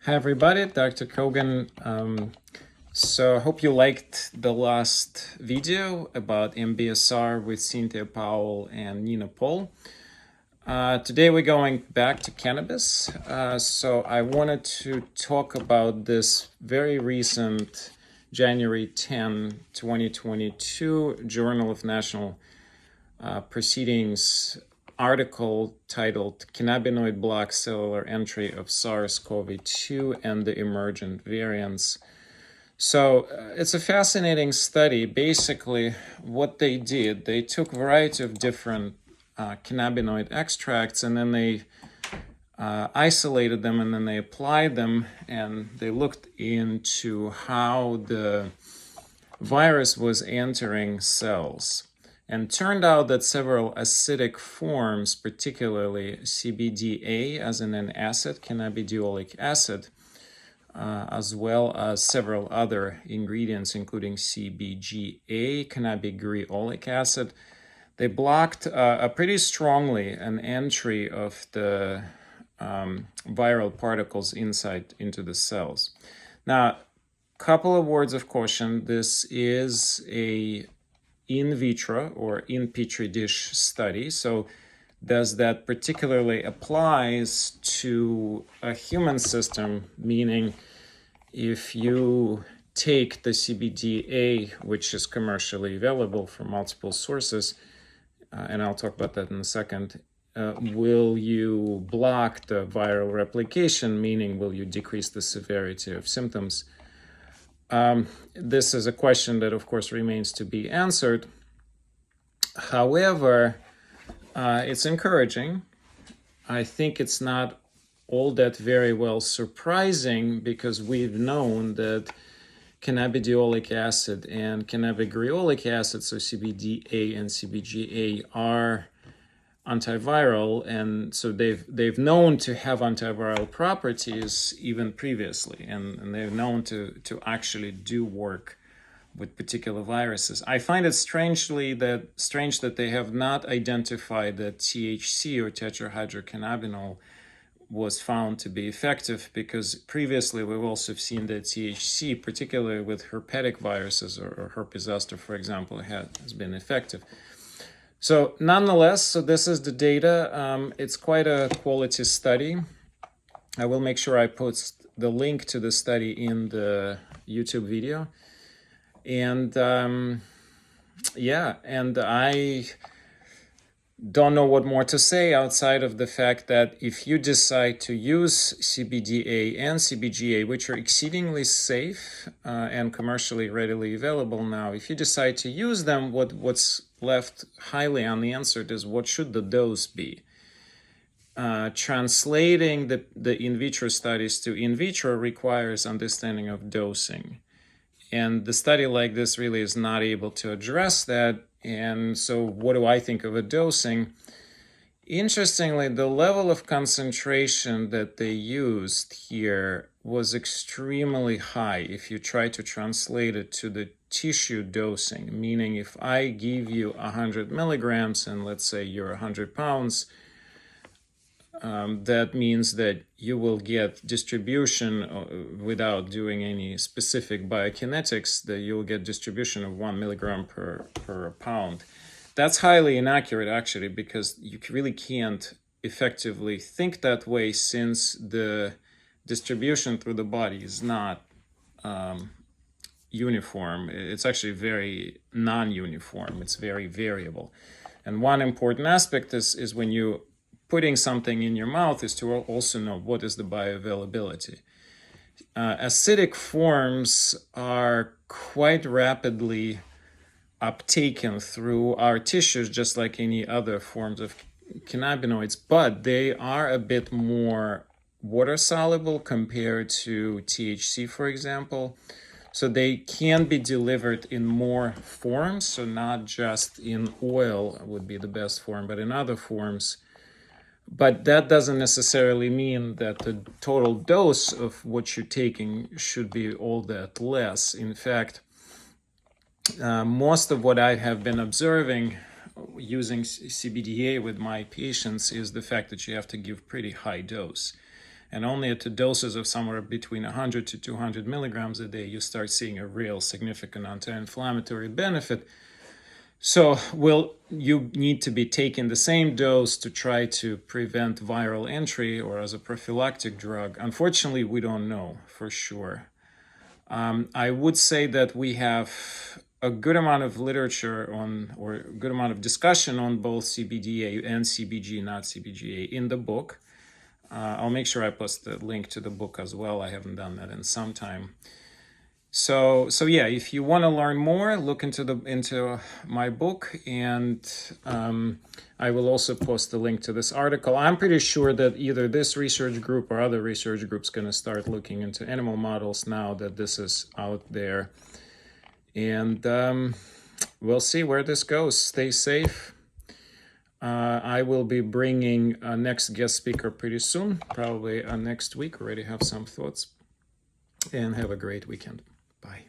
Hi everybody, Dr. Kogan. So I hope you liked the last video about MBSR with Cynthia Powell and Nina Paul. Today we're going back to cannabis. So I wanted to talk about this very recent January 10, 2022 Journal of National Proceedings article titled Cannabinoid Blocks Cellular Entry of SARS-CoV-2 and the Emergent Variants. So it's a fascinating study. Basically, what they did, they took a variety of different cannabinoid extracts and then they isolated them and then they applied them and they looked into how the virus was entering cells. And turned out that several acidic forms, particularly CBDa as in an acid, cannabidiolic acid, as well as several other ingredients, including CBGa, cannabigreolic acid, they blocked pretty strongly an entry of the viral particles into the cells. Now, couple of words of caution. This is a in vitro or in petri dish study. So does that particularly applies to a human system, meaning if you take the CBDA, which is commercially available from multiple sources, and I'll talk about that in a second, will you block the viral replication, meaning will you decrease the severity of symptoms? This is a question that, of course, remains to be answered. However, it's encouraging. I think it's not all that very well surprising because we've known that cannabidiolic acid and cannabigreolic acid, so CBDa and CBGa, are antiviral, and so they've known to have antiviral properties even previously, and they're known to actually do work with particular viruses. I find it strange that they have not identified that THC or tetrahydrocannabinol was found to be effective, because previously we've also seen that THC, particularly with herpetic viruses or herpes zoster, for example, has been effective. So nonetheless, so this is the data. It's quite a quality study. I will make sure I post the link to the study in the YouTube video. And I don't know what more to say outside of the fact that if you decide to use CBDa and CBGa, which are exceedingly safe and commercially readily available now, if you decide to use them, what's left highly unanswered is what should the dose be? Translating the in vitro studies to in vitro requires understanding of dosing. And the study like this really is not able to address that. And so what do I think of a dosing? Interestingly, the level of concentration that they used here was extremely high if you try to translate it to the tissue dosing, meaning if I give you 100 milligrams and let's say you're 100 pounds, that means that you will get distribution without doing any specific biokinetics, that you'll get distribution of 1 milligram per pound. That's highly inaccurate, actually, because you really can't effectively think that way, since the distribution through the body is not uniform. It's actually very non-uniform. It's very variable. And one important aspect is when you putting something in your mouth is to also know what is the bioavailability. Acidic forms are quite rapidly uptaken through our tissues, just like any other forms of cannabinoids, but they are a bit more water soluble compared to THC, for example. So they can be delivered in more forms, so not just in oil would be the best form, but in other forms. But that doesn't necessarily mean that the total dose of what you're taking should be all that less. In fact, most of what I have been observing using CBDA with my patients is the fact that you have to give pretty high dose. And only at the doses of somewhere between 100 to 200 milligrams a day, you start seeing a real significant anti-inflammatory benefit. So you need to be taking the same dose to try to prevent viral entry or as a prophylactic drug? Unfortunately, we don't know for sure. I would say that we have a good amount of literature on, or a good amount of discussion on both CBDa and CBG, not CBGa, in the book. I'll make sure I post the link to the book as well. I haven't done that in some time. So yeah, if you want to learn more, look into my book, and I will also post the link to this article. I'm pretty sure that either this research group or other research groups going to start looking into animal models now that this is out there. And we'll see where this goes. Stay safe. I will be bringing a next guest speaker pretty soon, probably next week. Already have some thoughts. And have a great weekend. Bye.